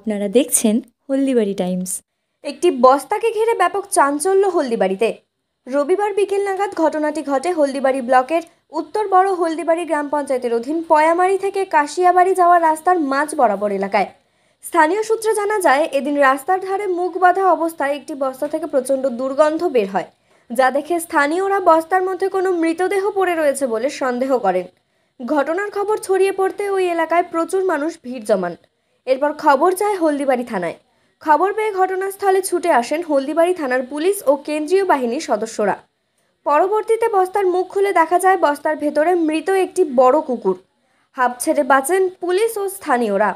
আপনারা দেখছেন হলদিবাড়ি টাইমস। একটি বস্তাকে ঘিরে ব্যাপক চাঞ্চল্য হলদিবাড়িতে। রবিবার বিকেল নাগাদ ঘটনাটি ঘটে হলদিবাড়ি ব্লকের উত্তর বড় হলদিবাড়ি গ্রাম পঞ্চায়েতের অধীন পয়ামারি থেকে কাশিয়াবাড়ি যাওয়ার রাস্তার মাঝ বরাবর এলাকায়। স্থানীয় সূত্রে জানা যায়, এদিন রাস্তার ধারে মুখ বাঁধা অবস্থায় একটি বস্তা থেকে প্রচণ্ড দুর্গন্ধ বের হয়, যা দেখে স্থানীয়রা বস্তার মধ্যে কোনো মৃতদেহ পড়ে রয়েছে বলে সন্দেহ করেন। ঘটনার খবর ছড়িয়ে পড়তে ওই এলাকায় প্রচুর মানুষ ভিড় জমান। এরপর খবর যায় হলদিবাড়ি থানায়। খবর পেয়ে ঘটনাস্থলে ছুটে আসেন হলদিবাড়ি থানার পুলিশ ও কেন্দ্রীয় বাহিনীর সদস্যরা। পরবর্তীতে বস্তার মুখ খুলে দেখা যায় বস্তার ভেতরে মৃত একটি বড় কুকুর। হাঁপ ছেড়ে বাঁচেন পুলিশ ও স্থানীয়রা।